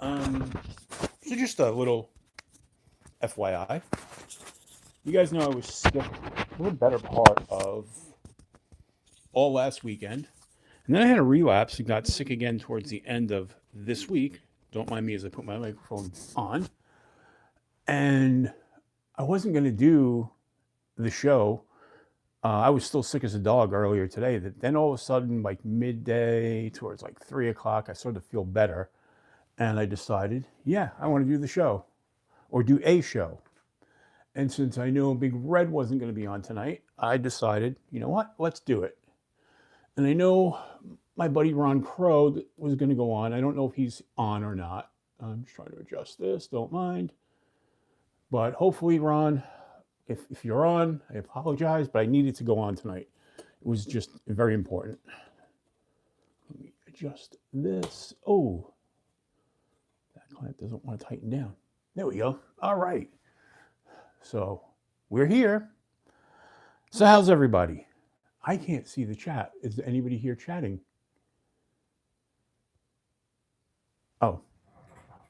So just a little FYI. You guys know I was sick for the better part of all last weekend. And then I had a relapse and got sick again towards the end of this week. Don't mind me as I put my microphone on. And I wasn't going to do the show. I was still sick as a dog earlier today. Then all of a sudden, like midday towards like 3 o'clock, I started to feel better. And I decided, yeah, I want to do the show or do a show. And since I knew Big Red wasn't going to be on tonight, I decided, you know what, let's do it. And I know my buddy Ron Crow was going to go on. I don't know if he's on or not. I'm just trying to adjust this, don't mind. But hopefully, Ron, if you're on, I apologize, but I needed to go on tonight. It was just very important. Let me adjust this. Oh, that clamp doesn't want to tighten down. There we go. All right. So we're here. So how's everybody? I can't see the chat. Is anybody here chatting? Oh,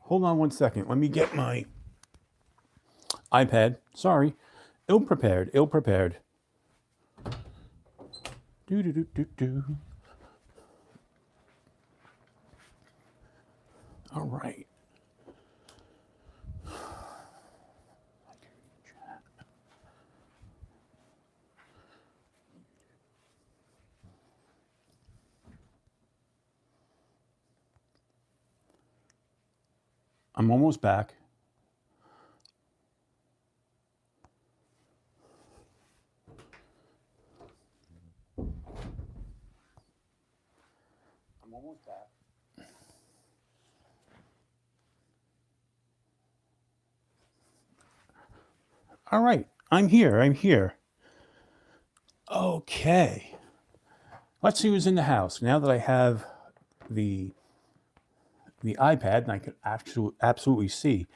hold on one second. Let me get my iPad. Sorry. Ill prepared. Do do do do do. All right. I'm almost back. All right. I'm here. Okay. Let's see who's in the house. Now that I have the iPad and I can absolutely see.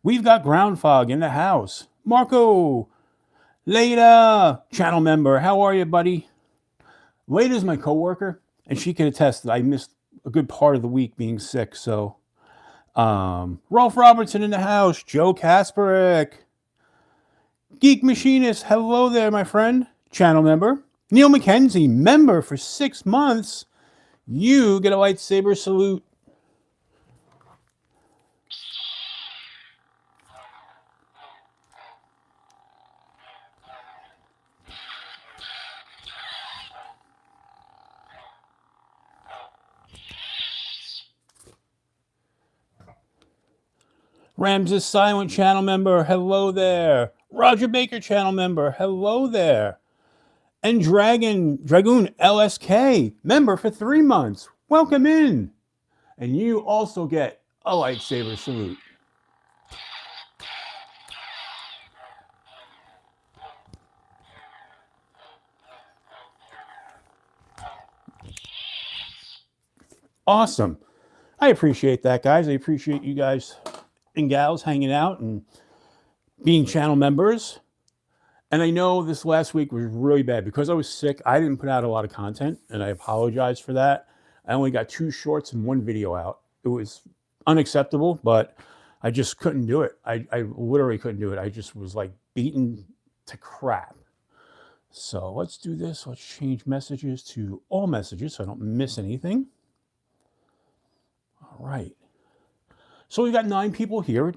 We've got Ground Fog in the house. Marco, Leda, channel member. How are you, buddy? Leda's my coworker, and she can attest that I missed a good part of the week being sick. So, Rolf Robertson in the house. Joe Kasperick. Geek Machinist. Hello there, my friend. Channel member. Neil McKenzie, member for 6 months. You get a lightsaber salute. Ramses Silent channel member, hello there. Roger Baker channel member, hello there. And Dragoon LSK, member for 3 months. Welcome in. And you also get a lightsaber salute. Awesome. I appreciate that, guys. I appreciate you guys and gals hanging out and being channel members. And I know this last week was really bad because I was sick. I didn't put out a lot of content, and I apologize for that. I only got 2 shorts and 1 video out. It was unacceptable, but I just couldn't do it. I literally couldn't do it. I just was like beaten to crap. So let's do this. Let's change messages to all messages so I don't miss anything. All right. So we've got 9 people here.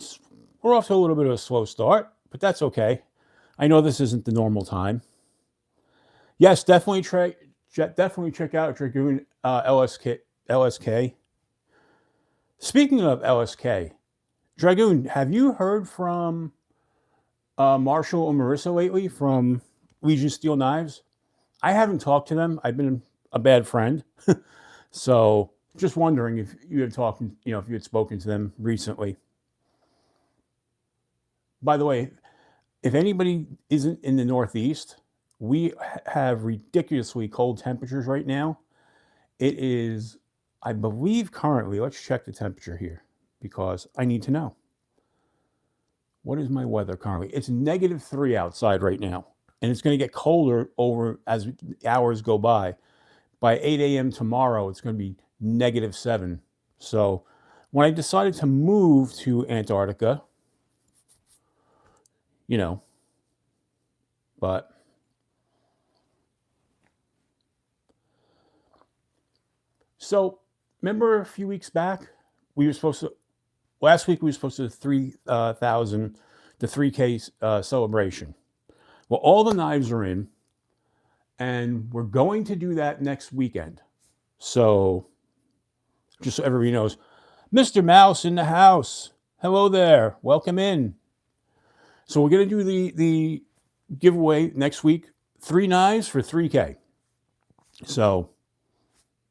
We're off to a little bit of a slow start, but that's okay. I know this isn't the normal time. Yes, definitely check out Dragoon LSK. Speaking of LSK, Dragoon, have you heard from Marshall or Marissa lately from Legion Steel Knives? I haven't talked to them. I've been a bad friend. So just wondering if you had talked, if you had spoken to them recently. By the way, if anybody isn't in the Northeast, we have ridiculously cold temperatures right now. It is, I believe currently, let's check the temperature here because I need to know. What is my weather currently? It's -3 outside right now, and it's going to get colder over as hours go by. By 8 a.m. tomorrow, it's going to be -7. So when I decided to move to Antarctica, but so remember a few weeks back, last week we were supposed to 3,000 to 3K celebration. Well, all the knives are in, and we're going to do that next weekend. So just so everybody knows, Mr. Mouse in the house. Hello there. Welcome in. So we're going to do the giveaway next week, 3 knives for 3K. So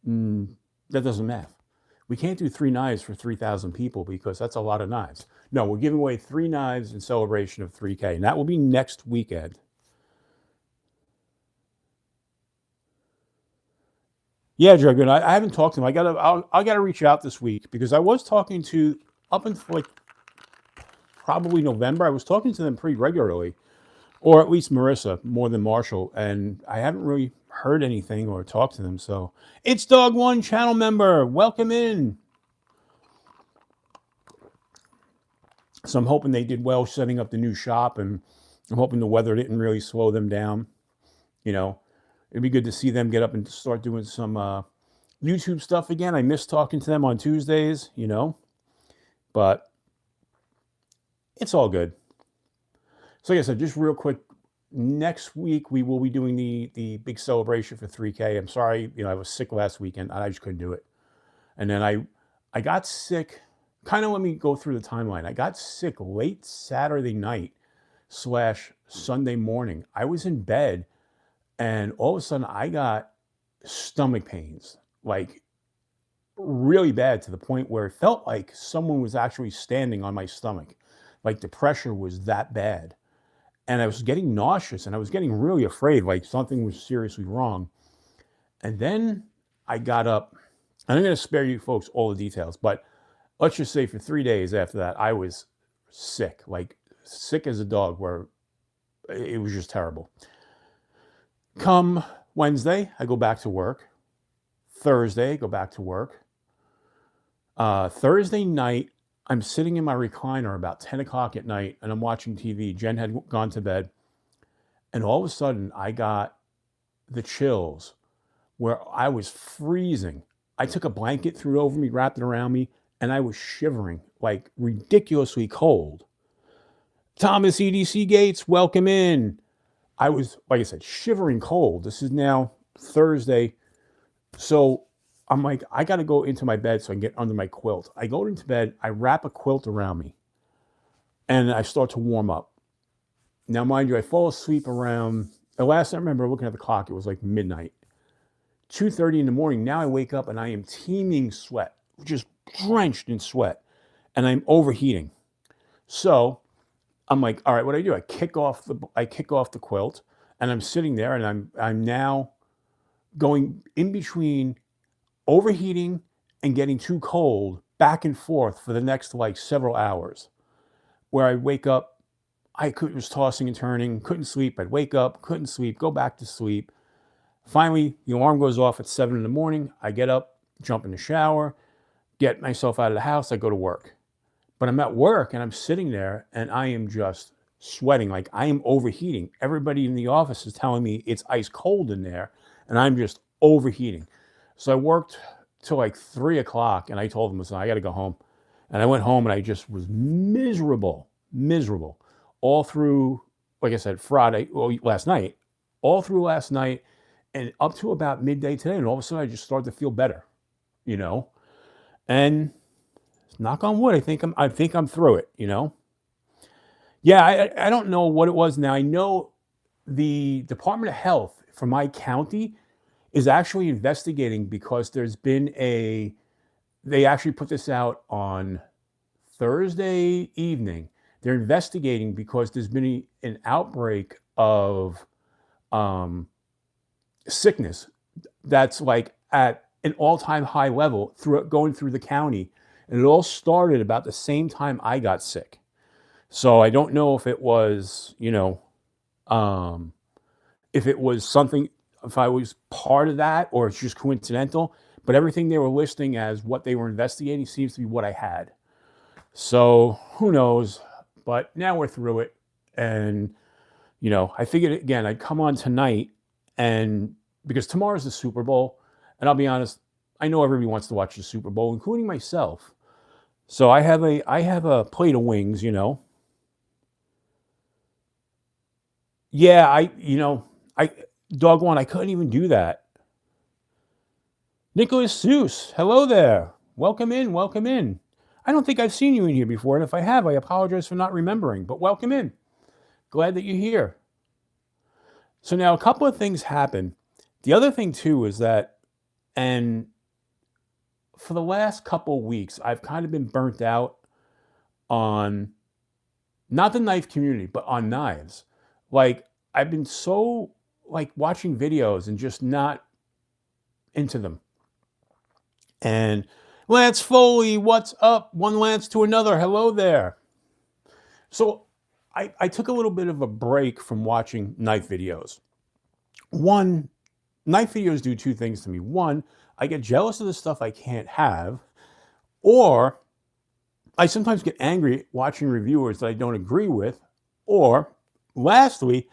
that doesn't math. We can't do 3 knives for 3,000 people because that's a lot of knives. No, we're giving away 3 knives in celebration of 3K, and that will be next weekend. Yeah, Dragon, I haven't talked to him. I gotta reach out this week because I was talking to, up until like probably November, I was talking to them pretty regularly, or at least Marissa more than Marshall, and I haven't really heard anything or talked to them. So it's Dog One channel member. Welcome in. So I'm hoping they did well setting up the new shop, and I'm hoping the weather didn't really slow them down. It'd be good to see them get up and start doing some YouTube stuff again. I miss talking to them on Tuesdays, but it's all good. So like I said, just real quick, next week we will be doing the big celebration for 3K. I'm sorry, I was sick last weekend. I just couldn't do it. And then I got sick. Kind of let me go through the timeline. I got sick late Saturday night / Sunday morning. I was in bed, and all of a sudden I got stomach pains, like really bad, to the point where it felt like someone was actually standing on my stomach. Like the pressure was that bad. And I was getting nauseous, and I was getting really afraid, like something was seriously wrong. And then I got up, and I'm going to spare you folks all the details, but let's just say for 3 days after that, I was sick, like sick as a dog, where it was just terrible. Come Wednesday, I go back to work. Thursday, go back to work. Thursday night, I'm sitting in my recliner about 10 o'clock at night, and I'm watching TV. Jen had gone to bed, and all of a sudden, I got the chills where I was freezing. I took a blanket, threw it over me, wrapped it around me, and I was shivering, like ridiculously cold. Thomas EDC Gates, welcome in. I was, like I said, shivering cold. This is now Thursday. So I'm like, I got to go into my bed so I can get under my quilt. I go into bed, I wrap a quilt around me, and I start to warm up. Now, mind you, I fall asleep around, the last I remember looking at the clock, it was like midnight. 2:30 in the morning, now I wake up and I am teeming sweat, just drenched in sweat, and I'm overheating. So I'm like, all right, what do? I kick off the quilt, and I'm sitting there, and I'm now going in between overheating and getting too cold, back and forth for the next like several hours, where I wake up, was tossing and turning, couldn't sleep. I'd wake up, couldn't sleep, go back to sleep. Finally, the alarm goes off at 7 in the morning. I get up, jump in the shower, get myself out of the house. I go to work. But I'm at work, and I'm sitting there, and I am just sweating. Like I am overheating. Everybody in the office is telling me it's ice cold in there, and I'm just overheating. So I worked till like 3 o'clock, and I told them, listen, I got to go home. And I went home, and I just was miserable, all through, like I said, last night, and up to about midday today. And all of a sudden I just started to feel better, and knock on wood, I think I'm through it, Yeah, I don't know what it was now. I know the Department of Health for my county is actually investigating because there's been they actually put this out on Thursday evening. They're investigating because there's been an outbreak of sickness that's like at an all-time high level going through the county. And it all started about the same time I got sick. So I don't know if it was, if it was something, if I was part of that, or it's just coincidental. but everything they were listing as what they were investigating seems to be what I had. So who knows? But now we're through it. And, you know, I figured, again, I'd come on tonight, and because tomorrow's the Super Bowl, and I'll be honest, I know everybody wants to watch the Super Bowl, including myself. So I have a plate of wings, you know. Yeah, dog one, I couldn't even do that. Nicholas Seuss, hello there. Welcome in, welcome in. I don't think I've seen you in here before, and if I have, I apologize for not remembering, but welcome in. Glad that you're here. So now a couple of things happen. The other thing too is that, and for the last couple of weeks, I've kind of been burnt out on not the knife community, but on knives. Like, I've been so like watching videos and just not into them. And Lance Foley, what's up? One Lance to another. Hello there. So I took a little bit of a break from watching knife videos. One, knife videos do two things to me. One, I get jealous of the stuff I can't have, or I sometimes get angry watching reviewers that I don't agree with, or lastly,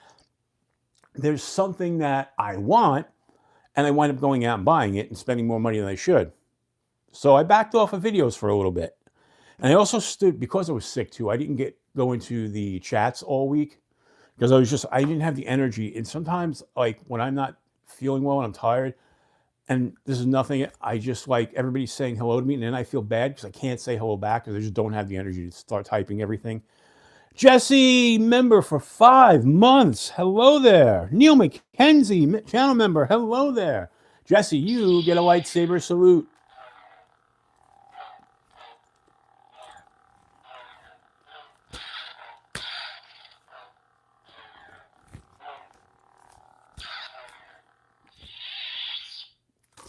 there's something that I want and I wind up going out and buying it and spending more money than I should. So I backed off of videos for a little bit. And I also because I was sick too, I didn't go into the chats all week because I didn't have the energy. And sometimes, like, when I'm not feeling well and I'm tired, and this is nothing, I just like everybody's saying hello to me, and then I feel bad because I can't say hello back because I just don't have the energy to start typing everything. Jesse, member for 5 months. Hello there. Neil McKenzie, channel member. Hello there. Jesse, you get a lightsaber salute.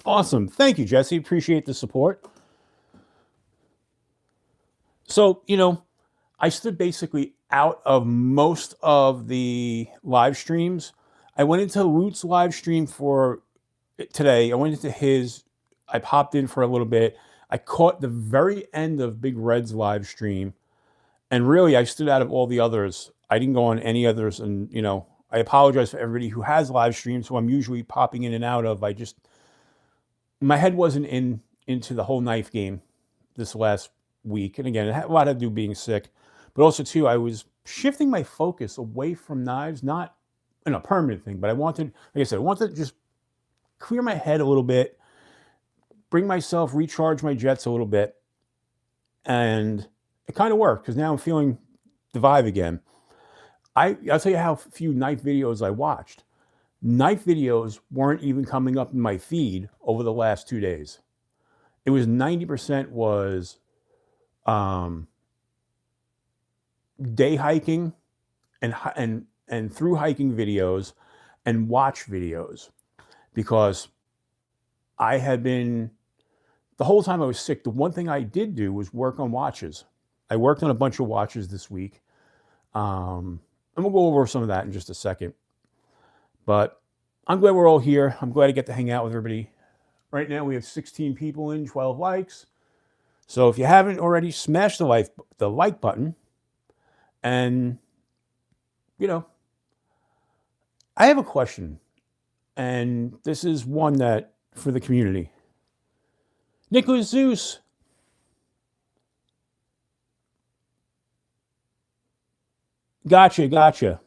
Awesome. Thank you, Jesse. Appreciate the support. So, you know, I stood basically out of most of the live streams. I went into Loot's live stream for today. I went into his. I popped in for a little bit. I caught the very end of Big Red's live stream. And really, I stood out of all the others. I didn't go on any others. And, you know, I apologize for everybody who has live streams, who I'm usually popping in and out of. My head wasn't into the whole knife game this last week. And again, it had a lot to do being sick. But also, too, I was shifting my focus away from knives, not in a permanent thing, but I wanted, like I said, I wanted to just clear my head a little bit, recharge my jets a little bit. And it kind of worked, because now I'm feeling the vibe again. I'll tell you how few knife videos I watched. Knife videos weren't even coming up in my feed over the last 2 days. It was 90% was day hiking and through hiking videos and watch videos, because I had been, the whole time I was sick, the one thing I did do was work on watches. I worked on a bunch of watches this week. And we'll go over some of that in just a second. But I'm glad we're all here. I'm glad I get to hang out with everybody. Right now we have 16 people in, 12 likes. So if you haven't already, smash the like button. And, you know, I have a question. And this is one that for the community. Nicholas Zeus. Gotcha.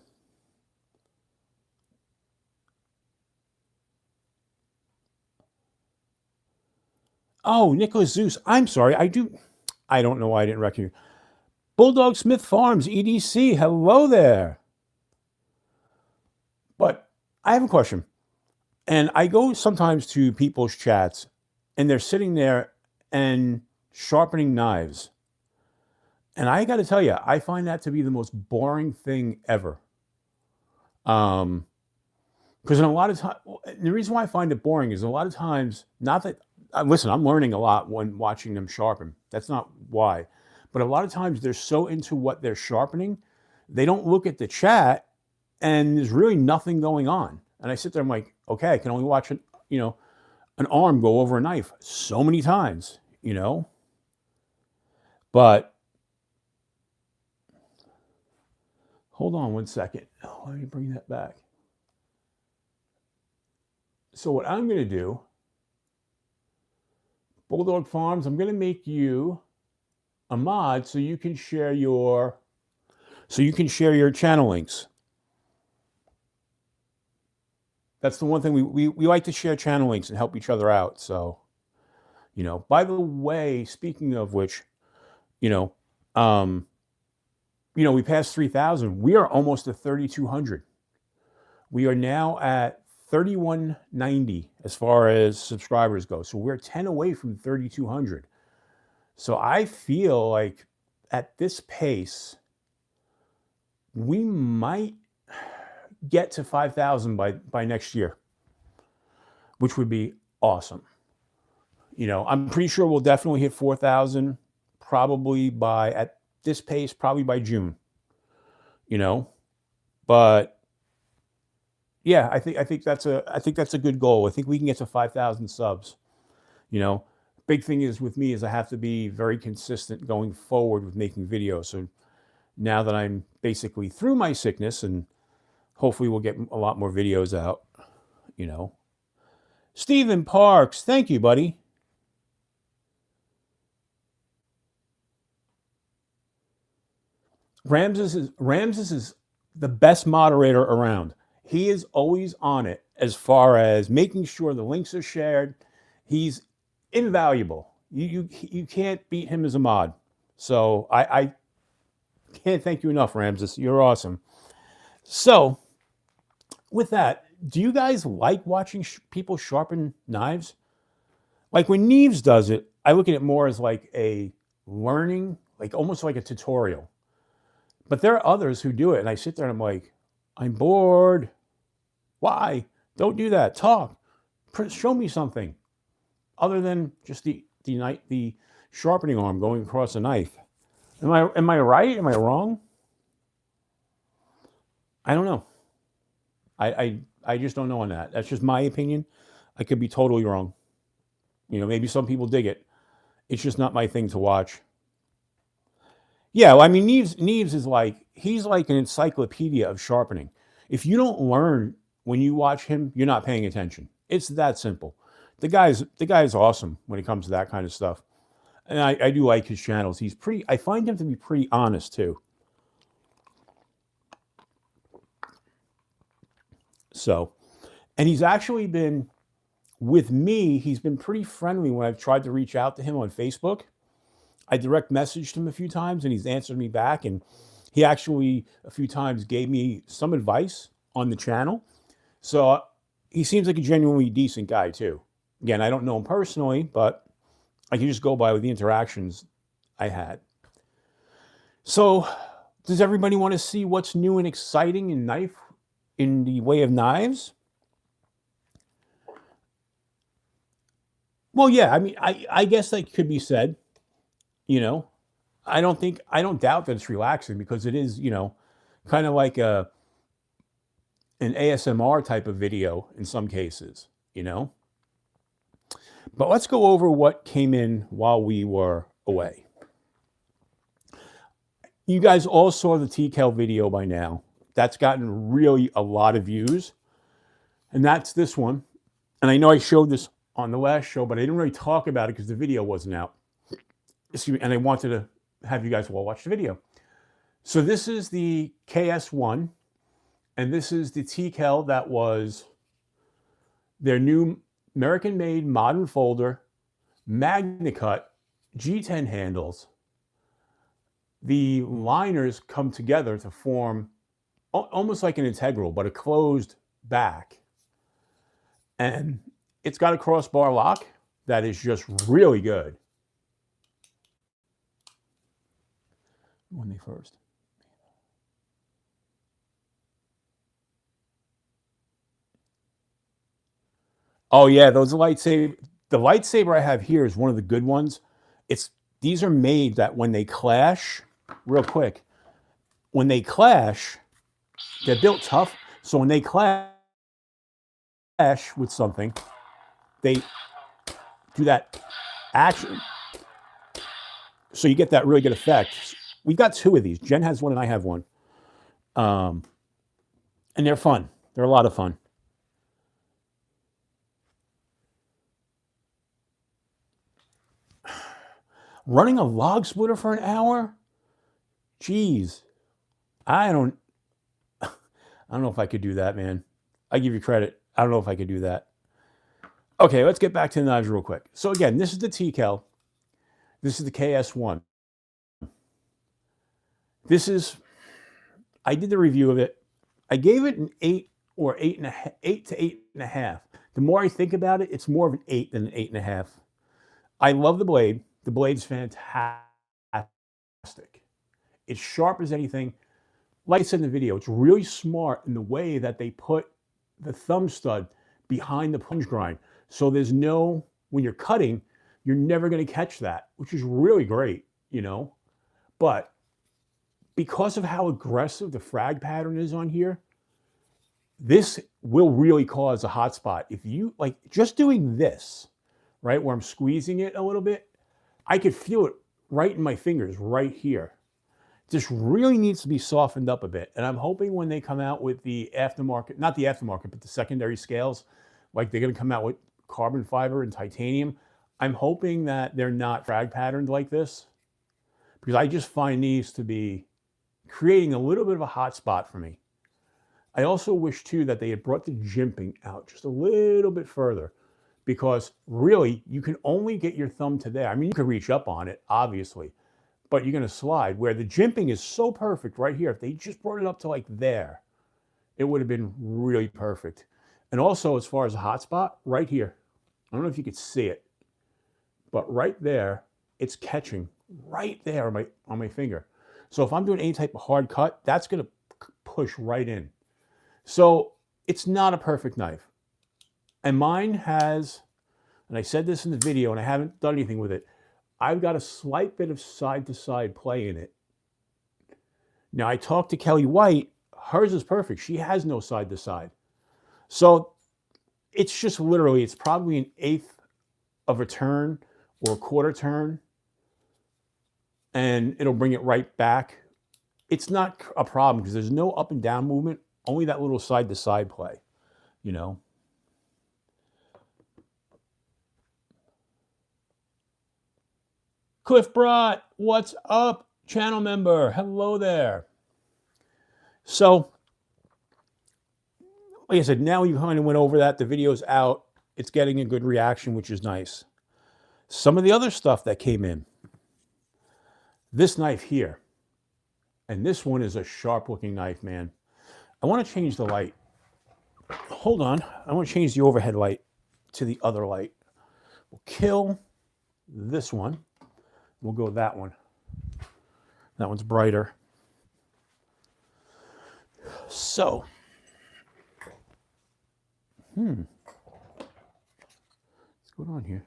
Oh, Nicholas Zeus. I'm sorry. I don't know why I didn't recognize you. Bulldog Smith Farms, EDC. Hello there. But I have a question. And I go sometimes to people's chats, and they're sitting there and sharpening knives. And I got to tell you, I find that to be the most boring thing ever. Because in a lot of times, the reason why I find it boring is a lot of times, not that, listen, I'm learning a lot when watching them sharpen. That's not why. But a lot of times they're so into what they're sharpening, they don't look at the chat, and there's really nothing going on. And I sit there, I'm like, okay, I can only watch an arm go over a knife so many times, you know? But hold on one second. Let me bring that back. So what I'm going to do, Bulldog Farms, I'm going to make you a mod so you can share your channel links. That's the one thing we like to share channel links and help each other out. So, you know, by the way, speaking of which, you know, we passed 3,000. We are almost at 3,200. We are now at 3,190 as far as subscribers go. So we're 10 away from 3,200. So I feel like at this pace, we might get to 5,000 by next year, which would be awesome. You know, I'm pretty sure we'll definitely hit 4,000 probably at this pace, probably by June, you know, but yeah, I think that's a good goal. I think we can get to 5,000 subs. You know, big thing is with me is I have to be very consistent going forward with making videos. So now that I'm basically through my sickness, and hopefully we'll get a lot more videos out, you know. Stephen Parks, thank you, buddy. Ramses is the best moderator around. He is always on it as far as making sure the links are shared. He's invaluable. You can't beat him as a mod. So I can't thank you enough, Ramses. You're awesome. So with that, do you guys like watching people sharpen knives? Like when Neves does it, I look at it more as like a learning, like almost like a tutorial. But there are others who do it, and I sit there and I'm like, I'm bored. Why? Don't do that. Talk. Show me something other than just the sharpening arm going across a knife. Am I right? Am I wrong? I don't know. I just don't know on that. That's just my opinion. I could be totally wrong. You know, maybe some people dig it. It's just not my thing to watch. Yeah, well, I mean, Neves is like, he's like an encyclopedia of sharpening. If you don't learn when you watch him, you're not paying attention. It's that simple. The guy's awesome when it comes to that kind of stuff. And I do like his channels. I find him to be pretty honest too. So, and he's actually been, with me, he's been pretty friendly when I've tried to reach out to him on Facebook. I direct messaged him a few times and he's answered me back. And he actually a few times gave me some advice on the channel. So he seems like a genuinely decent guy too. Again, I don't know him personally, but I can just go by with the interactions I had. So does everybody want to see what's new and exciting in the way of knives? Well, yeah, I mean, I guess that could be said. You know, I don't doubt that it's relaxing because it is, you know, kind of like an ASMR type of video in some cases, you know. But let's go over what came in while we were away. You guys all saw the TCal video by now. That's gotten really a lot of views. And that's this one. And I know I showed this on the last show, but I didn't really talk about it because the video wasn't out. Excuse me, and I wanted to have you guys all watch the video. So this is the KS1, and this is the TCal that was their new American-made modern folder, MagnaCut G10 handles. The liners come together to form almost like an integral, but a closed back. And it's got a crossbar lock that is just really good. When they first. Oh yeah, those lightsaber. The lightsaber I have here is one of the good ones. These are made that when they clash, real quick, when they clash, they're built tough. So when they clash with something, they do that action. So you get that really good effect. We've got 2 of these. Jen has one and I have one. And they're fun. They're a lot of fun. Running a log splitter for an hour? Jeez. I don't know if I could do that, man. I give you credit. I don't know if I could do that. Okay, let's get back to the knives real quick. So again, this is the TKL. This is the KS1. This is, I did the review of it. I gave it an 8 or 8.5, 8 to 8.5. The more I think about it, it's more of an 8 than an 8.5. I love the blade. The blade's fantastic. It's sharp as anything. Like I said in the video, it's really smart in the way that they put the thumb stud behind the plunge grind. So there's no, when you're cutting, you're never going to catch that, which is really great, you know. But because of how aggressive the frag pattern is on here, this will really cause a hot spot. If you, like, just doing this, right, where I'm squeezing it a little bit, I could feel it right in my fingers right here. This really needs to be softened up a bit. And I'm hoping when they come out with the aftermarket, not the aftermarket, but the secondary scales, like they're going to come out with carbon fiber and titanium, I'm hoping that they're not frag patterned like this, because I just find these to be creating a little bit of a hot spot for me. I also wish too that they had brought the jimping out just a little bit further, because really you can only get your thumb to there. I mean, you can reach up on it, obviously, but you're going to slide, where the jimping is so perfect right here. If they just brought it up to like there, it would have been really perfect. And also, as far as a hot spot, right here, I don't know if you could see it, but right there, it's catching right there on my finger. So if I'm doing any type of hard cut, that's going to push right in. So it's not a perfect knife. And mine has, and I said this in the video, and I haven't done anything with it, I've got a slight bit of side-to-side play in it. Now, I talked to Kelly White. Hers is perfect. She has no side-to-side. So it's just literally, it's probably an 1/8 of a turn or a 1/4 turn, and it'll bring it right back. It's not a problem because there's no up and down movement, only that little side-to-side play, you know. Cliff Brott, what's up, channel member? Hello there. So, like I said, now you kind of went over that. The video's out. It's getting a good reaction, which is nice. Some of the other stuff that came in. This knife here. And this one is a sharp-looking knife, man. I want to change the light. Hold on. I want to change the overhead light to the other light. We'll kill this one. We'll go with that one. That one's brighter. So, what's going on here?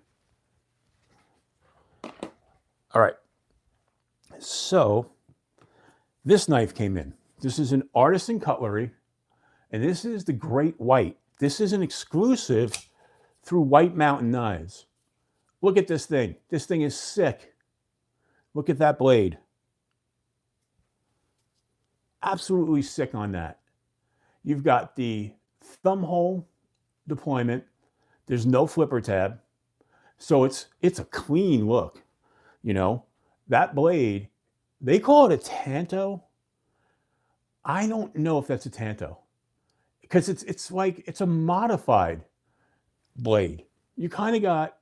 All right. So, this knife came in. This is an artisan cutlery, and this is the Great White. This is an exclusive through White Mountain Knives. Look at this thing. This thing is sick. Look at that blade. Absolutely sick on that. You've got the thumb hole deployment. There's no flipper tab. So it's a clean look. You know, that blade, they call it a Tanto. I don't know if that's a Tanto, because it's like, it's a modified blade. You kind of got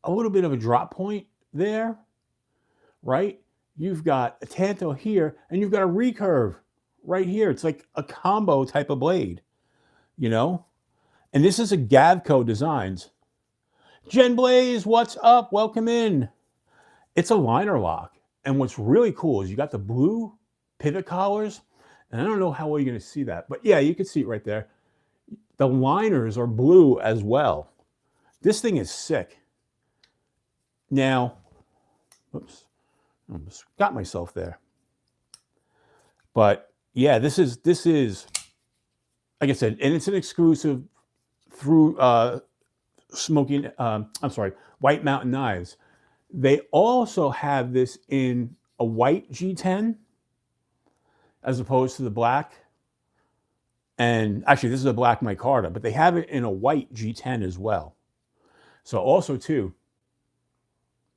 a little bit of a drop point there, right? You've got a Tanto here, and you've got a recurve right here. It's like a combo type of blade, you know? And this is a Gavco Designs. Jen Blaze, what's up? Welcome in. It's a liner lock. And what's really cool is you got the blue pivot collars. And I don't know how well you're going to see that, but yeah, you can see it right there. The liners are blue as well. This thing is sick. Now, oops. I almost got myself there. But yeah, this is like I said, and it's an exclusive through White Mountain Knives. They also have this in a white G10 as opposed to the black. And actually, this is a black micarta, but they have it in a white G10 as well. So also too,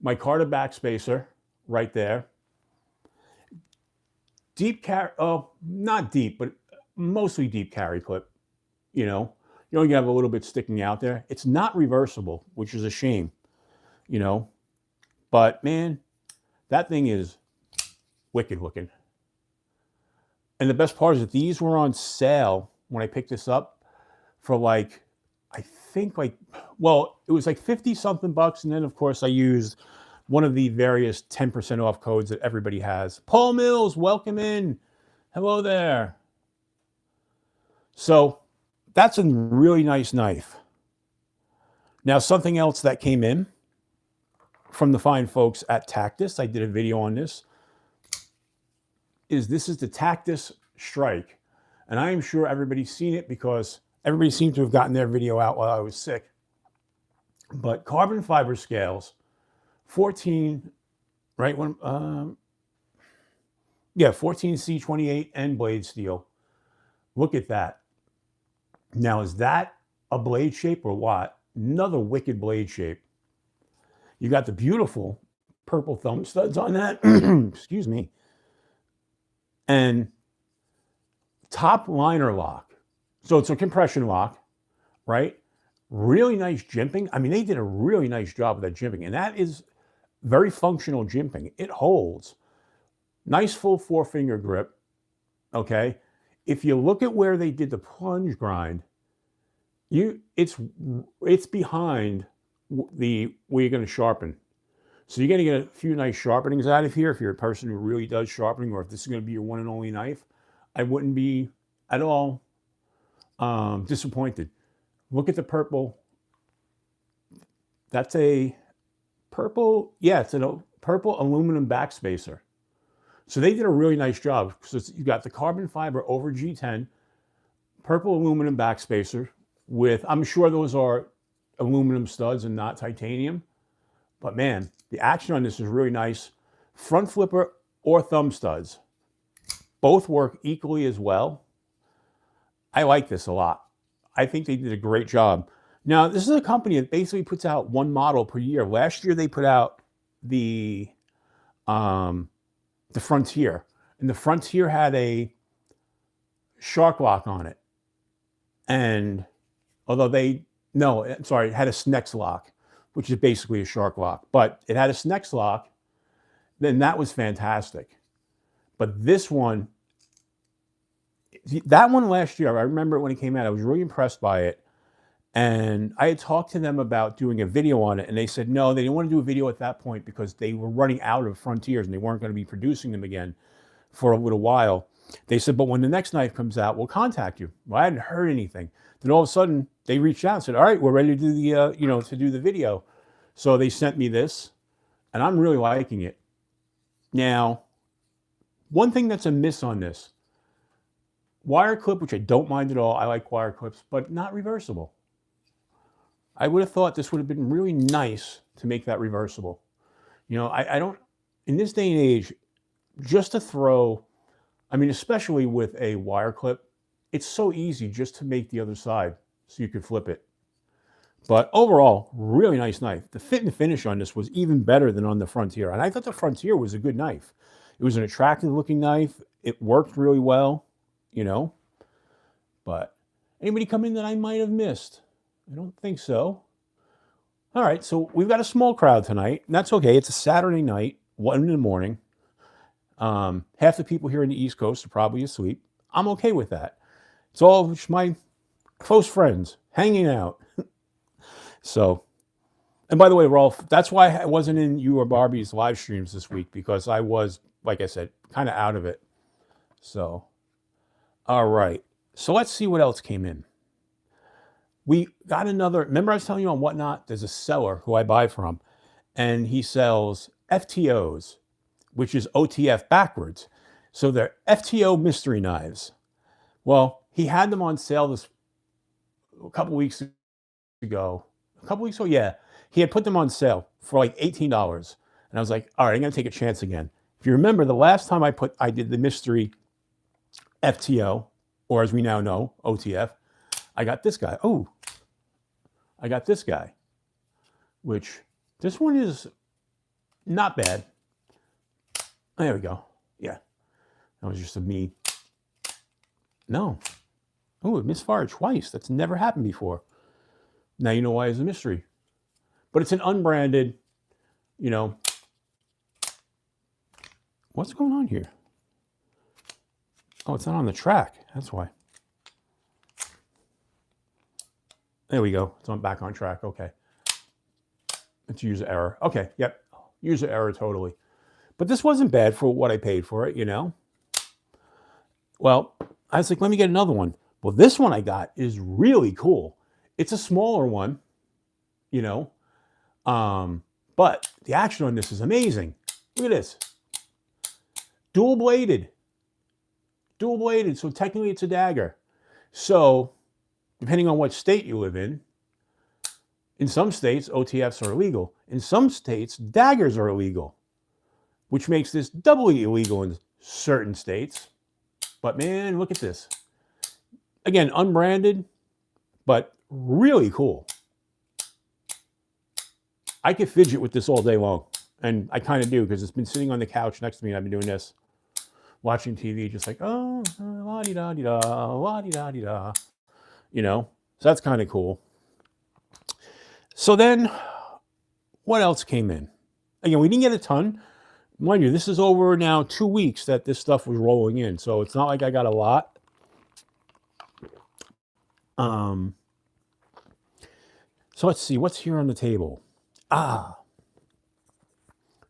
micarta backspacer right there. Deep carry, oh, not deep, but mostly deep carry clip. You only have a little bit sticking out there. It's not reversible, which is a shame, But man, that thing is wicked looking. And the best part is that these were on sale when I picked this up for it was like 50 something bucks. And then of course I used one of the various 10% off codes that everybody has. Paul Mills, welcome in. Hello there. So that's a really nice knife. Now, something else that came in from the fine folks at Tactus, I did a video on this, this is the Tactus Strike. And I am sure everybody's seen it because everybody seemed to have gotten their video out while I was sick. But carbon fiber scales, 14, right? 14C28 and blade steel. Look at that. Now, is that a blade shape or what? Another wicked blade shape. You got the beautiful purple thumb studs on that. Excuse me. And top liner lock. So it's a compression lock, right? Really nice jimping. I mean, they did a really nice job with that jimping. And that is very functional jimping. It holds. Nice full 4-finger grip. Okay. If you look at where they did the plunge grind, it's behind where you're going to sharpen. So you're going to get a few nice sharpenings out of here if you're a person who really does sharpening, or if this is going to be your one and only knife. I wouldn't be at all disappointed. Look at the purple. That's a purple. Yeah, it's a purple aluminum backspacer. So they did a really nice job. So you got the carbon fiber over G10, purple aluminum backspacer with, I'm sure those are aluminum studs and not titanium. But man, the action on this is really nice. Front flipper or thumb studs. Both work equally as well. I like this a lot. I think they did a great job. Now, this is a company that basically puts out one model per year. Last year, they put out the Frontier. And the Frontier had a shark lock on it. And although it had a Snex lock, which is basically a shark lock. But it had a Snex lock, then that was fantastic. But this one, that one last year, I remember when it came out, I was really impressed by it. And I had talked to them about doing a video on it, and they said no, they didn't want to do a video at that point because they were running out of Frontiers and they weren't going to be producing them again for a little while. They said, but when the next knife comes out, we'll contact you. Well, I hadn't heard anything. Then all of a sudden, they reached out and said, all right, we're ready to do the video. So they sent me this, and I'm really liking it. Now, one thing that's a miss on this, wire clip, which I don't mind at all. I like wire clips, but not reversible. I would have thought this would have been really nice to make that reversible. I don't, in this day and age, just to throw, I mean, especially with a wire clip, it's so easy just to make the other side so you could flip it. But overall, really nice knife. The fit and finish on this was even better than on the Frontier. And I thought the Frontier was a good knife. It was an attractive looking knife. It worked really well, But anybody come in that I might have missed? I don't think so. All right, so we've got a small crowd tonight, and that's okay. It's a Saturday night, 1 in the morning. Half the people here in the East Coast are probably asleep. I'm okay with that. It's all just my close friends hanging out. So, and by the way, Rolf, that's why I wasn't in you or Barbie's live streams this week, because I was, like I said, kind of out of it. So, all right. So let's see what else came in. We got another, remember I was telling you on Whatnot, there's a seller who I buy from, and he sells FTOs, which is OTF backwards. So they're FTO mystery knives. Well, he had them on sale a couple weeks ago, couple weeks ago. Yeah, he had put them on sale for like $18, and I was like, all right, I'm gonna take a chance again. If you remember, the last time I did the mystery FTO, or as we now know, OTF, I got this guy. Oh, I got this guy, which this one is not bad. There we go. Yeah, that was just a me. No. Oh, it misfired twice. That's never happened before. Now you know why it's a mystery. But it's an unbranded, you know. What's going on here? Oh, it's not on the track. That's why. There we go. It's back on track. Okay. It's user error. Okay. Yep. User error totally. But this wasn't bad for what I paid for it, you know. Well, I was like, let me get another one. Well, this one I got is really cool. It's a smaller one, you know. But the action on this is amazing. Look at this. Dual bladed. Dual bladed. So technically it's a dagger. So depending on what state you live in some states, OTFs are illegal. In some states, daggers are illegal, which makes this doubly illegal in certain states. But man, look at this. Again, unbranded, but really cool. I could fidget with this all day long. And I kind of do, because it's been sitting on the couch next to me and I've been doing this, watching TV, just like, oh, la-di-da-di-da, la-di-da-di-da. You know, so that's kind of cool. So then, what else came in? Again, we didn't get a ton. Mind you, this is over now 2 weeks that this stuff was rolling in. So it's not like I got a lot. So let's see, what's here on the table?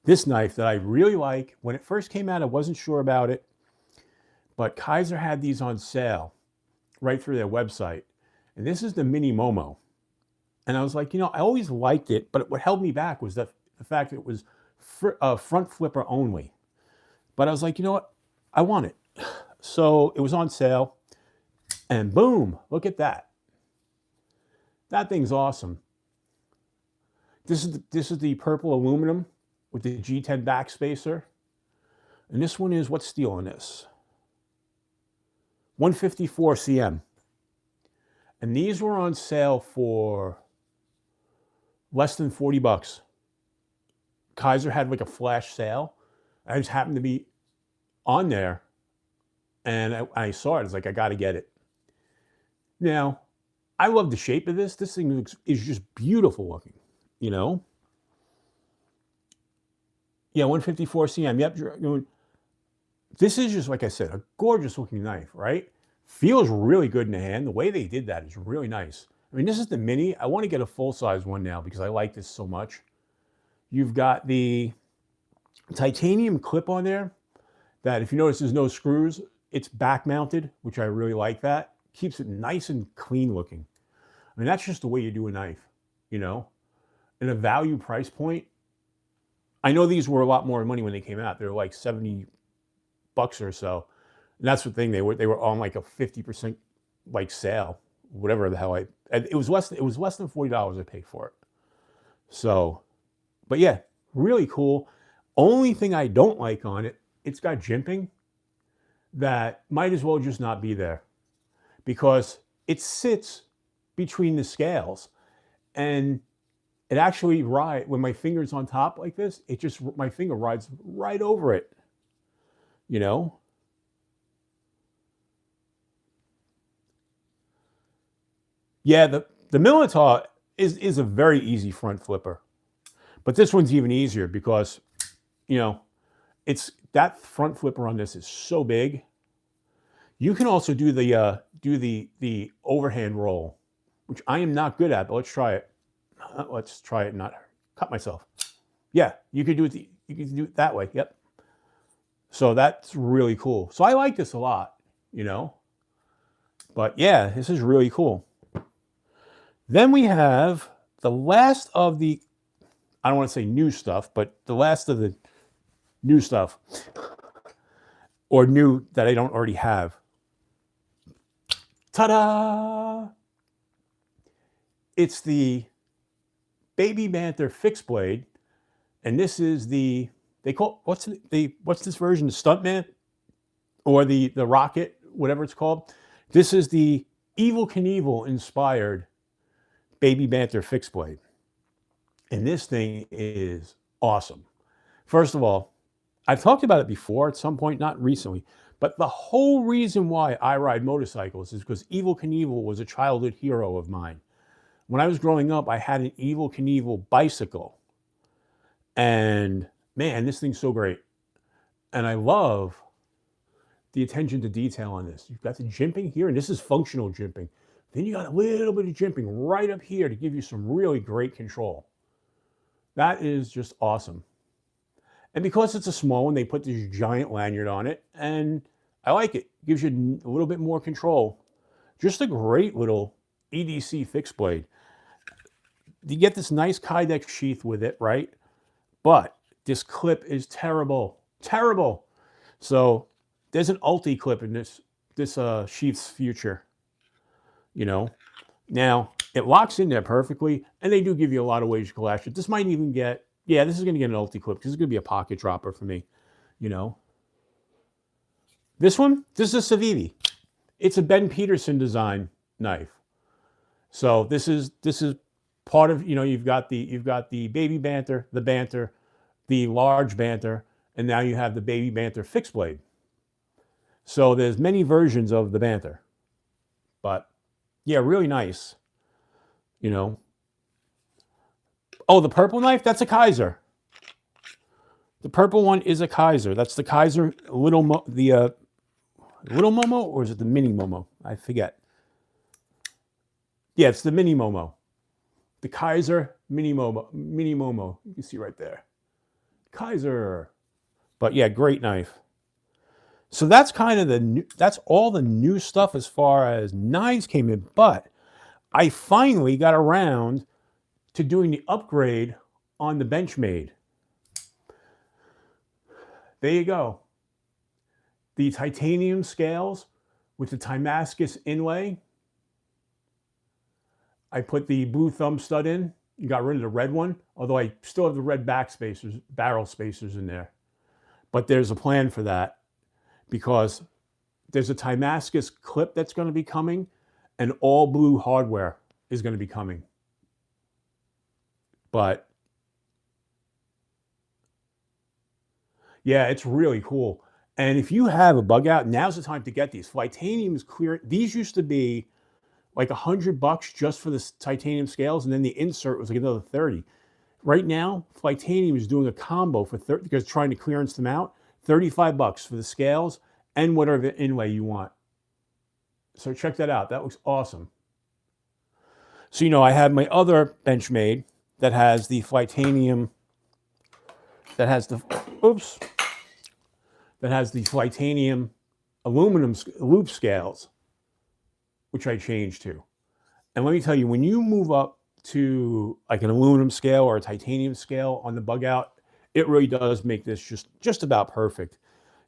This knife that I really like. When it first came out, I wasn't sure about it. But Kaiser had these on sale right through their website. And this is the Mini Momo. And I was like, you know, I always liked it, but what held me back was the fact that it was front flipper only. But I was like, you know what? I want it. So it was on sale. And boom, look at that. That thing's awesome. This is the purple aluminum with the G10 backspacer. And this one is, what's steel on this? 154 cm. And these were on sale for less than $40. Kaiser had like a flash sale. I just happened to be on there and I saw it. I was like, I got to get it. Now, I love the shape of this. This thing is just beautiful looking, you know? Yeah, 154 cm. Yep. This is just, like I said, a gorgeous looking knife, right? Feels really good in the hand. The way they did that is really nice. I mean, this is the mini. I want to get a full-size one now because I like this so much. You've got the titanium clip on there that, if you notice, there's no screws. It's back-mounted, which I really like that. Keeps it nice and clean looking. I mean, that's just the way you do a knife, you know? And a value price point. I know these were a lot more money when they came out. They were like $70 or so. And that's the thing. They were on like a 50% like sale, whatever the hell it was less than $40 I paid for it. So, but yeah, really cool. Only thing I don't like on it, it's got jimping that might as well just not be there, because it sits between the scales and it actually when my finger's on top like this, my finger rides right over it, you know? Yeah, the Minotaur is a very easy front flipper, but this one's even easier because, you know, that front flipper on this is so big. You can also do the overhand roll, which I am not good at, but let's try it. Let's try it and not cut myself. Yeah, you could do it that way. Yep. So that's really cool. So I like this a lot, you know. But yeah, this is really cool. Then we have the last of the, I don't want to say new stuff, but the last of the new stuff, or new that I don't already have. Ta-da! It's the Baby Banter fixed blade, and this is the, they call, what's this version, the Stuntman or the Rocket, whatever it's called. This is the Evel Knievel inspired Baby Banter fixed blade, and this thing is awesome. First of all, I've talked about it before at some point, not recently, but the whole reason why I ride motorcycles is because Evel Knievel was a childhood hero of mine. When I was growing up, I had an Evel Knievel bicycle. And man, this thing's so great. And I love the attention to detail on this. You've got the jimping here, and this is functional jimping. Then you got a little bit of jimping right up here to give you some really great control. That is just awesome. And because it's a small one, they put this giant lanyard on it, and I like it. Gives you a little bit more control. Just a great little EDC fixed blade. You get this nice Kydex sheath with it, right? But this clip is terrible, terrible. So there's an ulti clip in this sheath's future, you know. Now, it locks in there perfectly, and they do give you a lot of ways you can lash it. This might even get, yeah, this is going to get an ulti clip because it's going to be a pocket dropper for me, you know. This one, this is a Civivi. It's a Ben Peterson design knife. So this is part of, you know, you've got the Baby Banter, the large Banter, and now you have the Baby Banter fixed blade. So there's many versions of the Banter. But yeah, really nice. You know. Oh, the purple knife, that's a Kaiser. The purple one is a Kaiser. That's the Kaiser Little Momo, or is it the Mini Momo? I forget. Yeah, it's the Mini Momo. The Kaiser Mini Momo. You can see right there. Kaiser. But yeah, great knife. So that's kind of that's all the new stuff as far as knives came in. But I finally got around to doing the upgrade on the Benchmade. There you go. The titanium scales with the Damascus inlay. I put the blue thumb stud in. You got rid of the red one, although I still have the red barrel spacers in there. But there's a plan for that because there's a Damascus clip that's going to be coming, and all blue hardware is going to be coming. But yeah, it's really cool. And if you have a bug out, now's the time to get these. Titanium is clear. These used to be like $100 just for the titanium scales, and then the insert was like another 30. Right now, Titanium is doing a combo for 30 because trying to clearance them out. $35 for the scales and whatever inlay you want. So check that out. That looks awesome. So, you know, I have my other Benchmade that has the Titanium, that has the Titanium aluminum loop scales, which I changed to. And let me tell you, when you move up to like an aluminum scale or a titanium scale on the bug out, it really does make this just about perfect.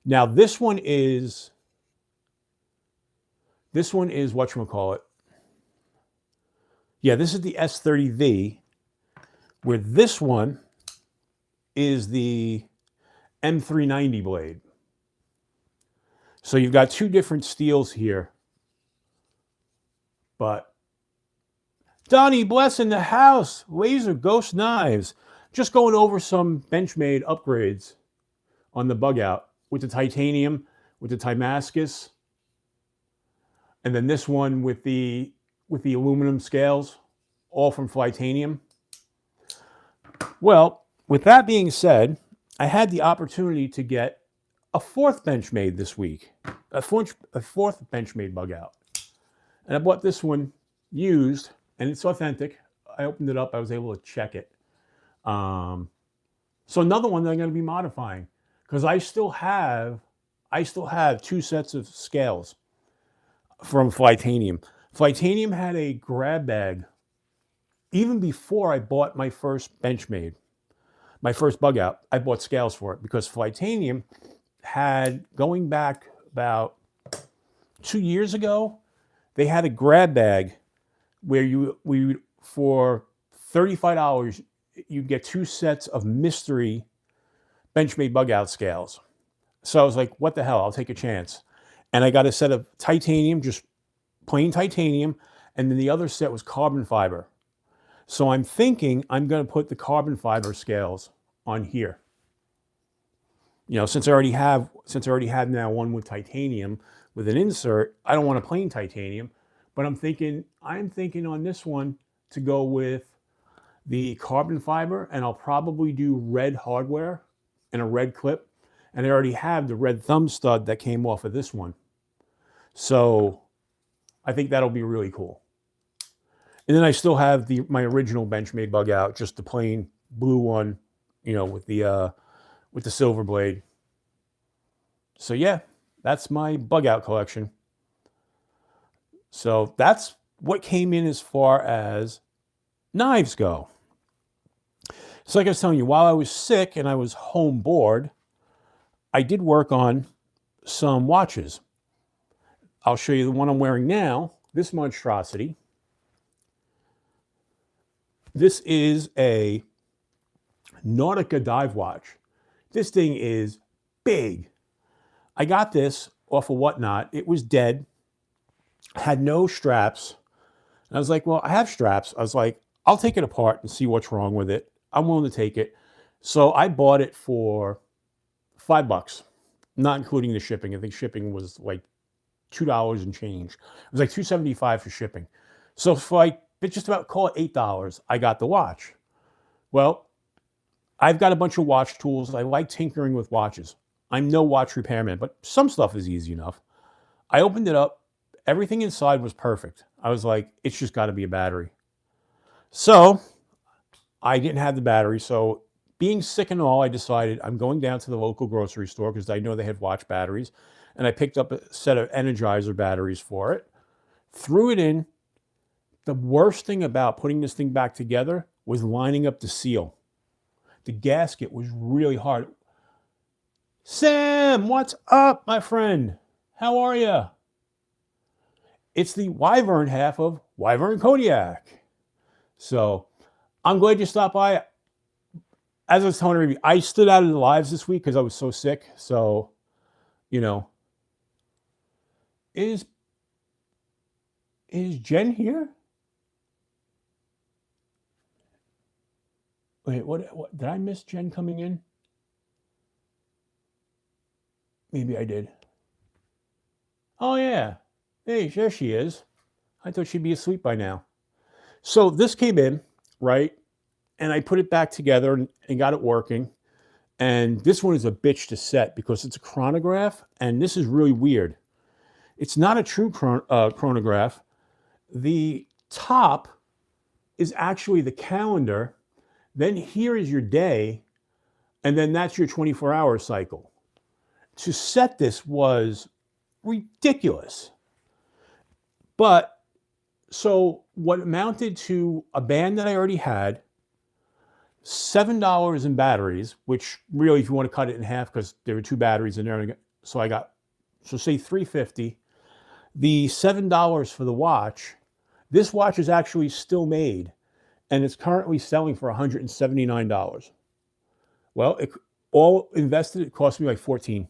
Now this one is whatchamacallit. Yeah, this is the S30V, where this one is the M390 blade. So you've got two different steels here. But Donnie Bless in the house, Laser Ghost Knives. Just going over some Benchmade upgrades on the bug out with the titanium, with the Damascus, and then this one with the aluminum scales, all from Titanium. Well, with that being said, I had the opportunity to get a fourth Benchmade this week, a fourth Benchmade bug out. And I bought this one used, and it's authentic. I opened it up. I was able to check it. So another one that I'm going to be modifying because I still have two sets of scales from Titanium. Titanium had a grab bag even before I bought my first Benchmade, my first bug out. I bought scales for it because Titanium had, going back about 2 years ago, they had a grab bag where for $35, you get 2 sets of mystery Benchmade bug out scales. So I was like, what the hell? I'll take a chance. And I got a set of titanium, just plain titanium, and then the other set was carbon fiber. So I'm thinking I'm going to put the carbon fiber scales on here. You know, since I already have now one with titanium with an insert, I don't want a plain titanium, but I'm thinking on this one to go with the carbon fiber, and I'll probably do red hardware and a red clip. And I already have the red thumb stud that came off of this one. So I think that'll be really cool. And then I still have my original Benchmade bug out, just the plain blue one, you know, with the silver blade. So yeah, that's my bug out collection. So that's what came in as far as knives go. So like I was telling you, while I was sick and I was home bored, I did work on some watches. I'll show you the one I'm wearing now, this monstrosity. This is a Nautica dive watch. This thing is big. I got this off of Whatnot. It was dead, had no straps. And I was like, well, I have straps. I was like, I'll take it apart and see what's wrong with it. I'm willing to take it. So I bought it for $5, not including the shipping. I think shipping was like $2 and change. It was like $2.75 for shipping. So for like, just about call it $8, I got the watch. Well, I've got a bunch of watch tools. I like tinkering with watches. I'm no watch repairman, but some stuff is easy enough. I opened it up. Everything inside was perfect. I was like, it's just got to be a battery. So I didn't have the battery. So being sick and all, I decided I'm going down to the local grocery store because I know they had watch batteries. And I picked up a set of Energizer batteries for it, threw it in. The worst thing about putting this thing back together was lining up the seal. The gasket was really hard. Sam, what's up, my friend? How are you? It's the Wyvern half of Wyvern Kodiak. So I'm glad you stopped by. As I was telling everybody, I stood out of the lives this week because I was so sick. So, you know, is Jen here? Wait, what? Did I miss Jen coming in? Maybe I did. Oh, yeah. Hey, there she is. I thought she'd be asleep by now. So this came in, right? And I put it back together and got it working. And this one is a bitch to set because it's a chronograph. And this is really weird. It's not a true chronograph. The top is actually the calendar. Then here is your day. And then that's your 24-hour cycle. To set this was ridiculous. But so what amounted to a band that I already had, $7 in batteries, which really, if you want to cut it in half, because there were 2 batteries in there. So I got, so say $3.50. The $7 for the watch. This watch is actually still made, and it's currently selling for $179. Well, it all invested, it cost me like $14.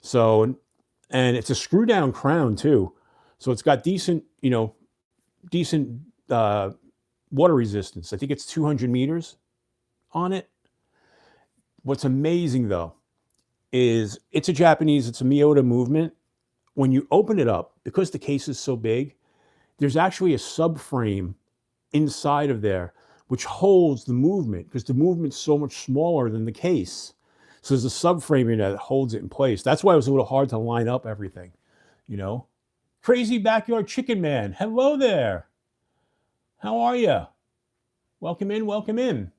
So, and it's a screw down crown too. So it's got decent, you know, water resistance. I think it's 200 meters on it. What's amazing though is it's a Miyota movement. When you open it up, because the case is so big, there's actually a subframe inside of there which holds the movement because the movement's so much smaller than the case. So there's a subframe in there that holds it in place. That's why it was a little hard to line up everything, you know. Crazy Backyard Chicken Man, hello there. How are you? Welcome in, welcome in.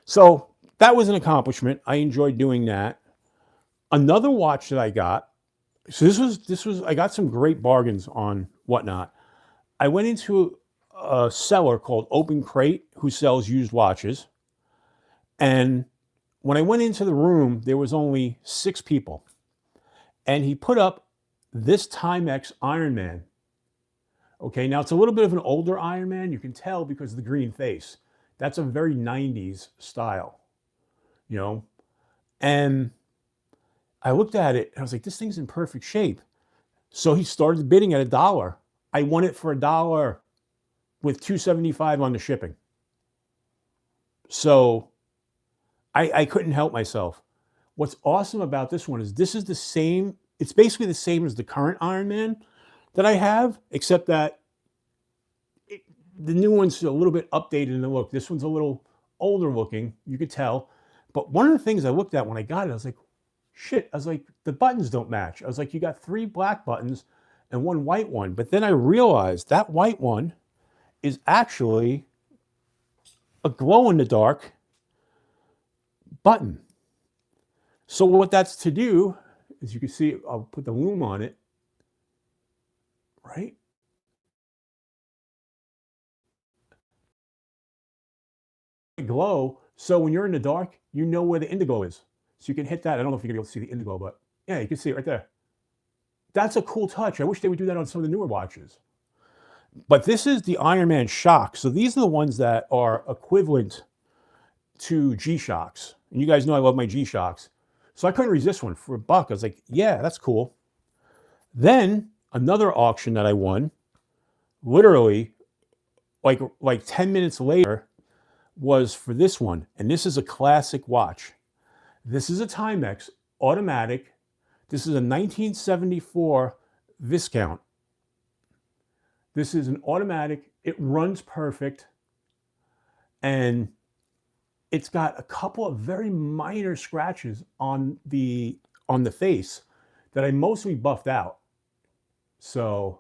So that was an accomplishment. I enjoyed doing that. Another watch that I got, so this was I got some great bargains on Whatnot. I went into a seller called Open Crate who sells used watches. And when I went into the room, there was only 6 people. And he put up this Timex Ironman Okay, now it's a little bit of an older Iron Man. You can tell because of the green face. That's a very 90s style, you know? And I looked at it and I was like, this thing's in perfect shape. So he started bidding at $1. I won it for $1 with $2.75 on the shipping. So I couldn't help myself. What's awesome about this one is this is the same, it's basically the same as the current Iron Man that I have, except that the new one's a little bit updated in the look. This one's a little older looking, you could tell. But one of the things I looked at when I got it, I was like, shit, I was like, the buttons don't match. I was like, you got 3 black buttons and 1 white one. But then I realized that white one is actually a glow-in-the-dark button. So what that's to do, as you can see, I'll put the loom on it, right? Glow, so when you're in the dark, you know where the indigo is. So you can hit that. I don't know if you're gonna be able to see the indigo, but yeah, you can see it right there. That's a cool touch. I wish they would do that on some of the newer watches. But this is the Iron Man shock. So these are the ones that are equivalent to G-Shocks. And you guys know I love my G-Shocks. So I couldn't resist one for $1. I was like, yeah, that's cool. Then another auction that I won, literally like 10 minutes later, was for this one. And this is a classic watch. This is a Timex automatic. This is a 1974 Viscount. This is an automatic. It runs perfect. And it's got a couple of very minor scratches on the face that I mostly buffed out. So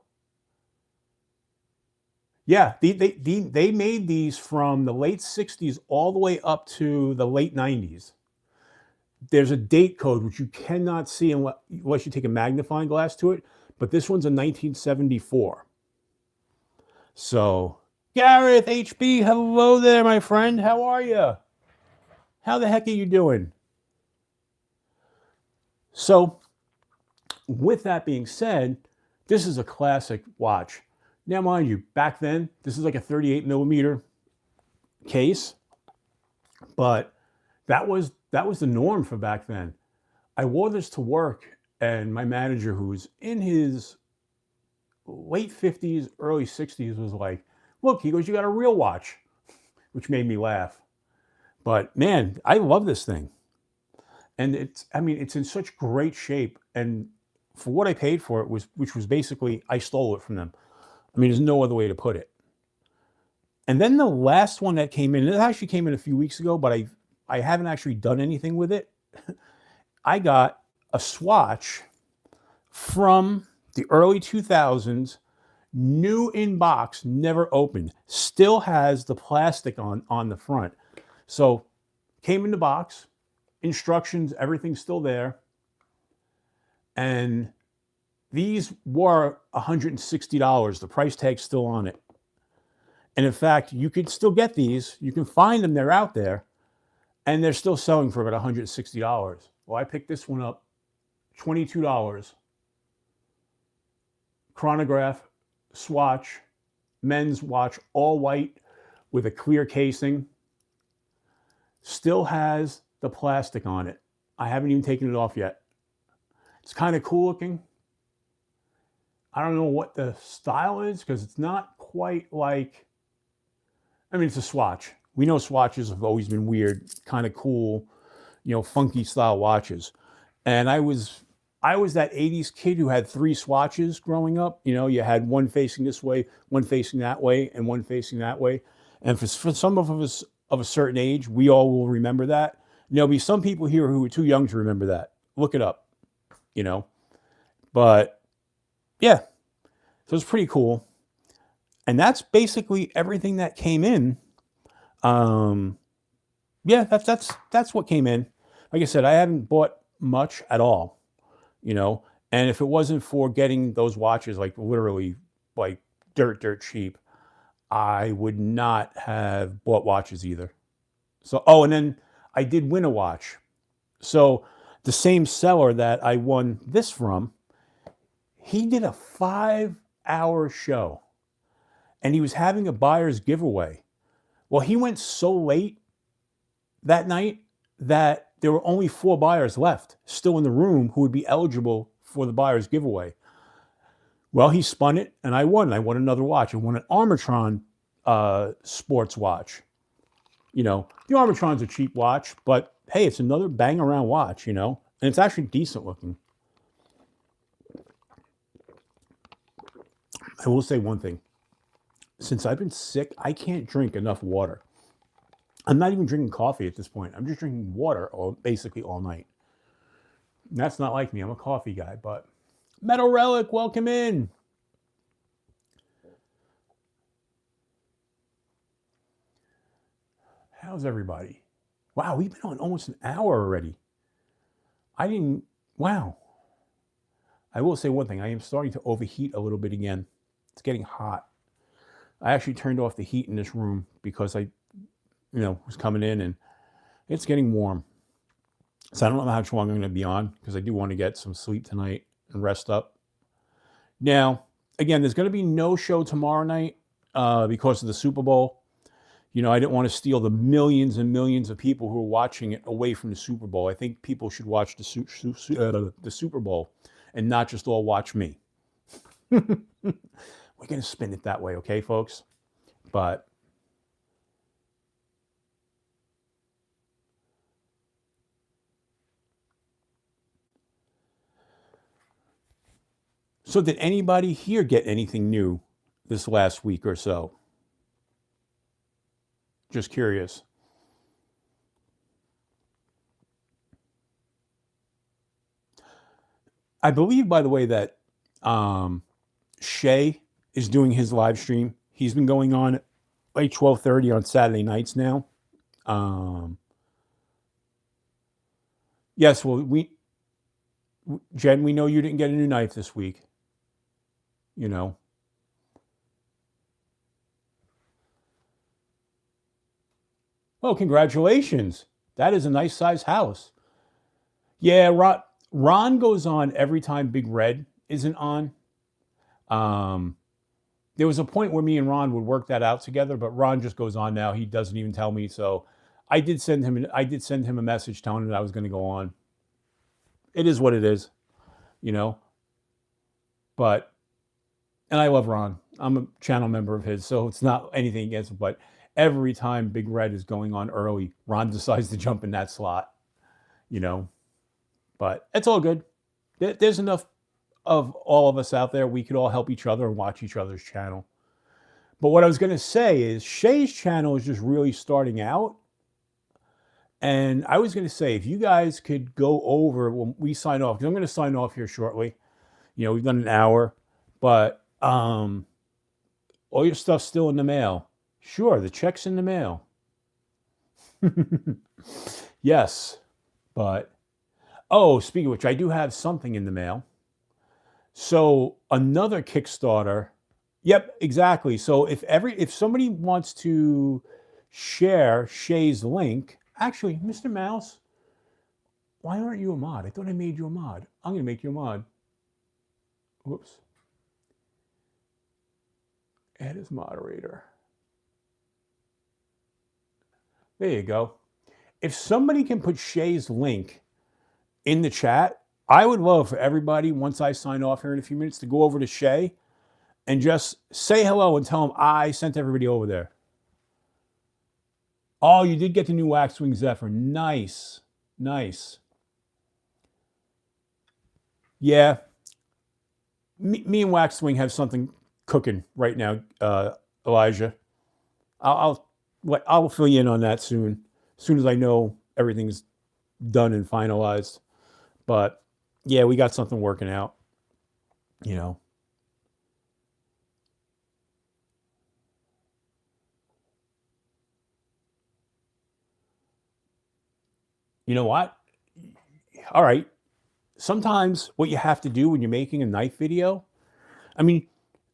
yeah, they made these from the late 60s all the way up to the late 90s. There's a date code which you cannot see unless you take a magnifying glass to it, but this one's a 1974. So Gareth HB, hello there, my friend. How are you? How the heck are you doing? So with that being said, this is a classic watch. Now, mind you, back then, this is like a 38 millimeter case, but that was the norm for back then. I wore this to work, and my manager, who was in his late 50s, early 60s, was like, look, he goes, you got a real watch, which made me laugh. But man, I love this thing. And it's in such great shape. And for what I paid for it, which was basically, I stole it from them. I mean, there's no other way to put it. And then the last one that came in, it actually came in a few weeks ago, but I haven't actually done anything with it. I got a swatch from the early 2000s, new in box, never opened, still has the plastic on the front. So came in the box, instructions, everything's still there. And these were $160. The price tag's still on it. And in fact, you could still get these. You can find them, they're out there. And they're still selling for about $160. Well, I picked this one up, $22. Chronograph, swatch, men's watch, all white with a clear casing. Still has the plastic on it. I haven't even taken it off yet. It's kind of cool looking. I don't know what the style is because it's not quite like, I mean, it's a swatch. We know swatches have always been weird, kind of cool, you know, funky style watches. And I was that 80s kid who had 3 swatches growing up. You know, you had one facing this way, one facing that way, and one facing that way. And for some of us of a certain age, we all will remember that. And there'll be some people here who are too young to remember that. Look it up, you know. But yeah, so it's pretty cool. And that's basically everything that came in. Yeah, that's what came in. Like I said, I haven't bought much at all, you know. And if it wasn't for getting those watches, like literally like dirt cheap, I would not have bought watches either. So, oh, and then I did win a watch. So the same seller that I won this from, he did a 5-hour show. and he was having a buyer's giveaway. Well, he went so late that night that there were only 4 buyers left still in the room who would be eligible for the buyer's giveaway. Well, he spun it, and I won. I won another watch. I won an Armatron sports watch. You know, the Armatron's a cheap watch, but hey, it's another bang around watch, you know, and it's actually decent looking. I will say one thing. Since I've been sick, I can't drink enough water. I'm not even drinking coffee at this point. I'm just drinking water basically all night. And that's not like me. I'm a coffee guy, but Metal Relic, welcome in. How's everybody? Wow, we've been on almost an hour already. Wow. I will say one thing. I am starting to overheat a little bit again. It's getting hot. I actually turned off the heat in this room because I was coming in and it's getting warm. So I don't know how long I'm going to be on because I do want to get some sleep tonight and rest up. Now, again, there's going to be no show tomorrow night because of the Super Bowl. You know, I didn't want to steal the millions and millions of people who are watching it away from the Super Bowl. I think people should watch the Super Bowl and not just all watch me. We're going to spin it that way, okay, folks? But so did anybody here get anything new this last week or so? Just curious. I believe, by the way, that Shay is doing his live stream. He's been going on like 12:30 on Saturday nights now. Yes, well, Jen, we know you didn't get a new knife this week. You know. Oh, congratulations. That is a nice size house. Yeah, Ron goes on every time Big Red isn't on. There was a point where me and Ron would work that out together, but Ron just goes on now. He doesn't even tell me. So I did send him a message telling him that I was going to go on. It is what it is, you know. But, and I love Ron. I'm a channel member of his, so it's not anything against him. But every time Big Red is going on early, Ron decides to jump in that slot, you know. But it's all good. There's enough of all of us out there. We could all help each other and watch each other's channel. But what I was going to say is Shay's channel is just really starting out. And I was going to say, if you guys could go over when we sign off, because I'm going to sign off here shortly. You know, we've done an hour, but all your stuff's still in the mail. Sure, the check's in the mail. Yes, but, oh, speaking of which, I do have something in the mail. So another Kickstarter. Yep, exactly. So if somebody wants to share Shay's link, actually, Mr. Mouse, why aren't you a mod? I thought I made you a mod. I'm going to make you a mod. Whoops. Add as moderator. There you go. If somebody can put Shay's link in the chat, I would love for everybody, once I sign off here in a few minutes, to go over to Shay and just say hello and tell him I sent everybody over there. Oh, you did get the new Waxwing Zephyr. Nice. Nice. Yeah. Me and Waxwing have something cooking right now, Elijah. I'll fill you in on that soon. As soon as I know everything's done and finalized. But yeah, we got something working out, you know. You know what? All right. Sometimes what you have to do when you're making a knife video, I mean,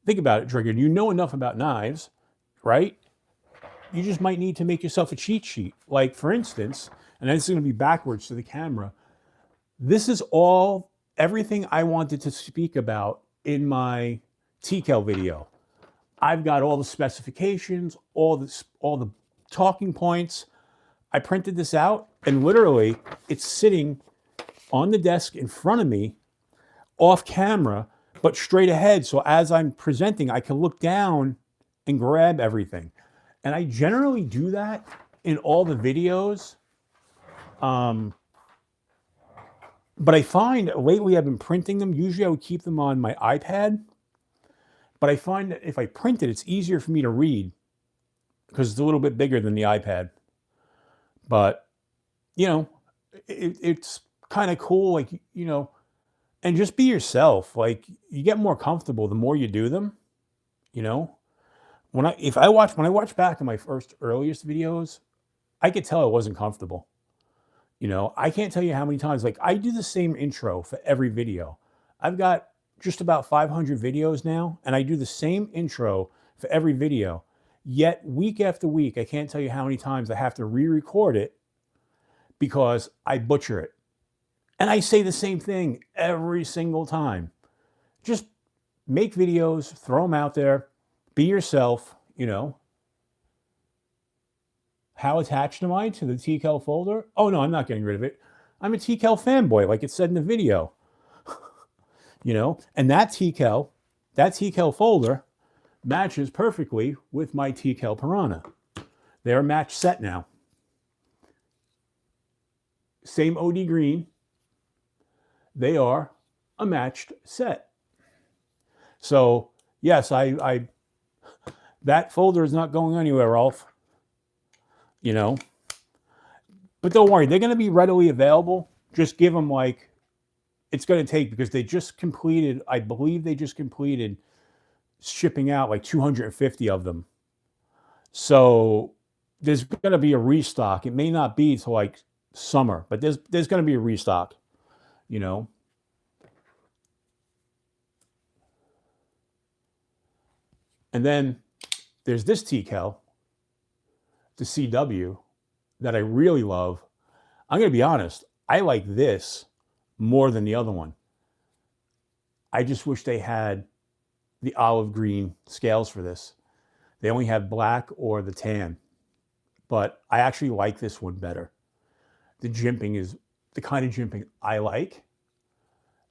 think about it, Trigger. You know enough about knives, right? You just might need to make yourself a cheat sheet. Like, for instance, and this is going to be backwards to the camera, this is everything I wanted to speak about in my TCAL video. I've got all the specifications, all the talking points. I printed this out, and literally it's sitting on the desk in front of me, off camera, but straight ahead. So as I'm presenting, I can look down and grab everything. And I generally do that in all the videos. But I find lately I've been printing them. Usually I would keep them on my iPad. But I find that if I print it, it's easier for me to read because it's a little bit bigger than the iPad. But, you know, it's kind of cool, like, you know, and just be yourself. Like, you get more comfortable the more you do them, you know. When I watch back on my earliest videos, I could tell I wasn't comfortable. You know, I can't tell you how many times, like, I do the same intro for every video. I've got just about 500 videos now, and I do the same intro for every video. Yet, week after week, I can't tell you how many times I have to re-record it because I butcher it. And I say the same thing every single time. Just make videos, throw them out there, be yourself, you know. How attached am I to the TCal folder? Oh, no, I'm not getting rid of it. I'm a TCal fanboy, like it said in the video. You know, and that TCal folder matches perfectly with my TCal Piranha. They're a match set now. Same OD green. They are a matched set. So, yes, that folder is not going anywhere, Rolf. You know, but don't worry, they're going to be readily available. Just give them, like, it's going to take, because they just completed, I believe they just completed shipping out like 250 of them. So there's going to be a restock. It may not be till like summer, but there's going to be a restock, you know. And then there's this TCal, the CW, that I really love. I'm going to be honest, I like this more than the other one. I just wish they had the olive green scales for this. They only have black or the tan. But I actually like this one better. The jimping is the kind of jimping I like.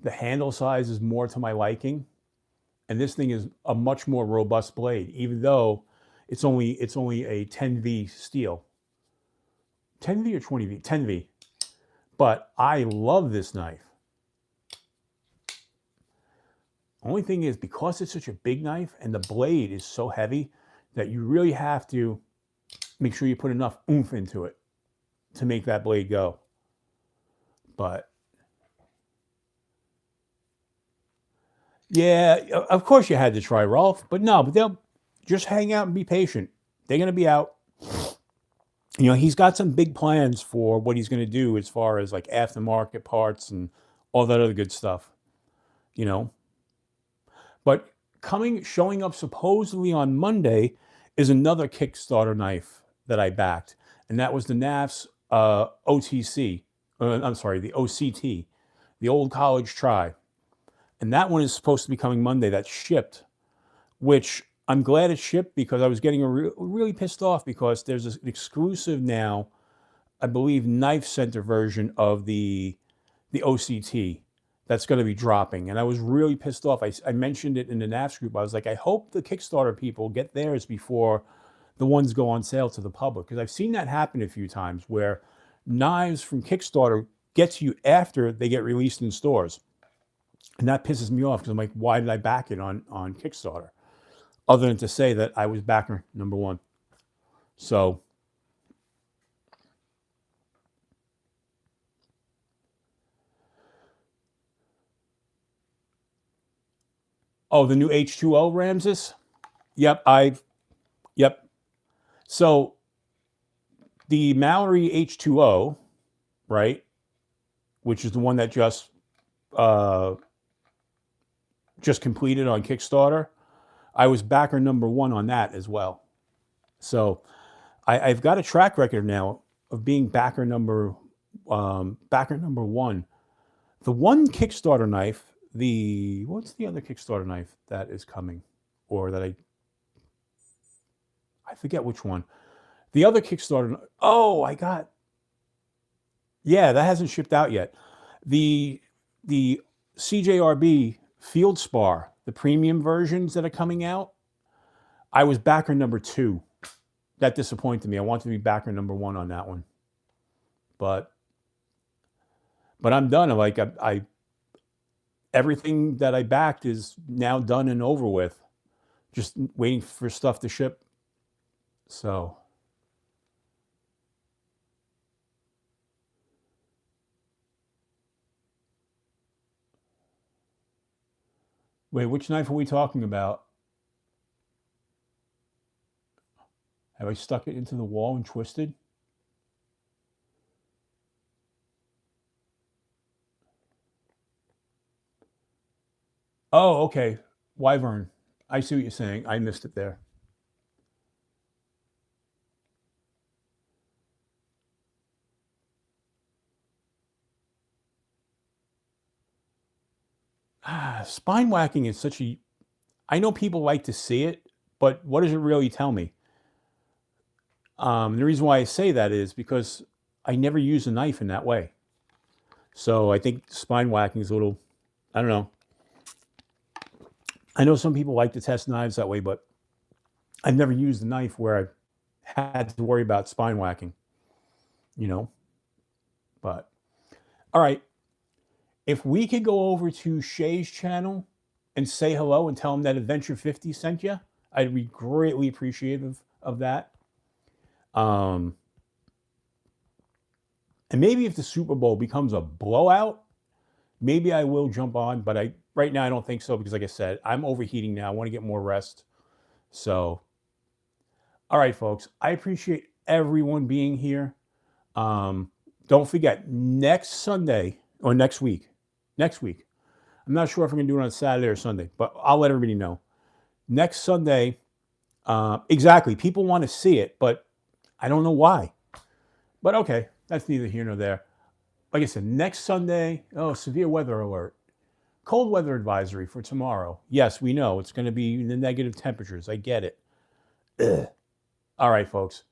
The handle size is more to my liking. And this thing is a much more robust blade, even though it's only a 10V steel. 10V or 20V? 10V. But I love this knife. Only thing is, because it's such a big knife and the blade is so heavy, that you really have to make sure you put enough oomph into it to make that blade go. But yeah, of course you had to try, Rolf. But no, but they'll just hang out and be patient. They're going to be out. You know, he's got some big plans for what he's going to do as far as like aftermarket parts and all that other good stuff, you know. But showing up supposedly on Monday is another Kickstarter knife that I backed. And that was the NAF's OTC. I'm sorry, the OCT, the Old College Try. And that one is supposed to be coming Monday. That's shipped, which I'm glad it's shipped, because I was getting really pissed off because there's an exclusive now, I believe, Knife Center version of the OCT that's going to be dropping. And I was really pissed off. I mentioned it in the NAFS group. I was like, I hope the Kickstarter people get theirs before the ones go on sale to the public. Because I've seen that happen a few times where knives from Kickstarter get to you after they get released in stores. And that pisses me off, because I'm like, why did I back it on Kickstarter? Other than to say that I was backer number one. So, oh, the new H2O Ramses? Yep, yep. So, the Mallory H2O, right, which is the one that just completed on Kickstarter, I was backer number one on that as well. So I've got a track record now of being backer number one. The one Kickstarter knife, what's the other Kickstarter knife that is coming, or that I forget which one. The other Kickstarter. Oh, I got. Yeah, that hasn't shipped out yet. The CJRB Field Spar, the premium versions that are coming out. I was backer number 2. That disappointed me. I wanted to be backer number 1 on that one. But I'm done. Like I everything that I backed is now done and over with. Just waiting for stuff to ship. So wait, which knife are we talking about? Have I stuck it into the wall and twisted? Oh, okay. Wyvern. I see what you're saying. I missed it there. Spine whacking is such a... I know people like to see it, but what does it really tell me? The reason why I say that is because I never use a knife in that way. So I think spine whacking is a little... I don't know. I know some people like to test knives that way, but I've never used a knife where I had to worry about spine whacking, you know? But, all right. If we could go over to Shay's channel and say hello and tell him that Adventure50 sent you, I'd be greatly appreciative of that. And maybe if the Super Bowl becomes a blowout, maybe I will jump on, but right now I don't think so because, like I said, I'm overheating now. I want to get more rest. So, all right, folks, I appreciate everyone being here. Don't forget, next Sunday or next week, I'm not sure if I'm going to do it on Saturday or Sunday, but I'll let everybody know. Next Sunday, exactly, people want to see it, but I don't know why. But okay, that's neither here nor there. Like I said, next Sunday, severe weather alert. Cold weather advisory for tomorrow. Yes, we know it's going to be in the negative temperatures. I get it. Ugh. All right, folks.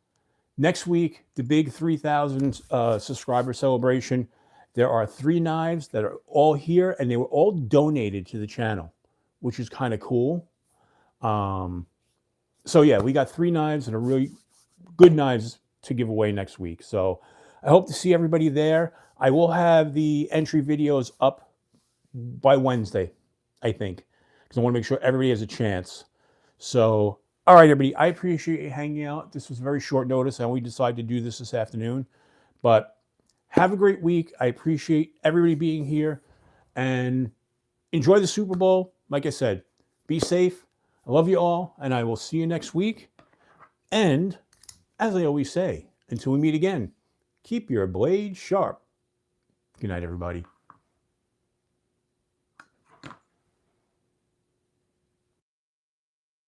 Next week, the big 3,000 subscriber celebration. There are 3 knives that are all here, and they were all donated to the channel, which is kind of cool. So yeah, we got 3 knives and a really good knives to give away next week. So I hope to see everybody there. I will have the entry videos up by Wednesday, I think, because I want to make sure everybody has a chance. So, all right, everybody, I appreciate you hanging out. This was very short notice. I only decided to do this afternoon, but have a great week. I appreciate everybody being here and enjoy the Super Bowl. Like I said, be safe. I love you all, and I will see you next week. And as I always say, until we meet again, keep your blade sharp. Good night, everybody.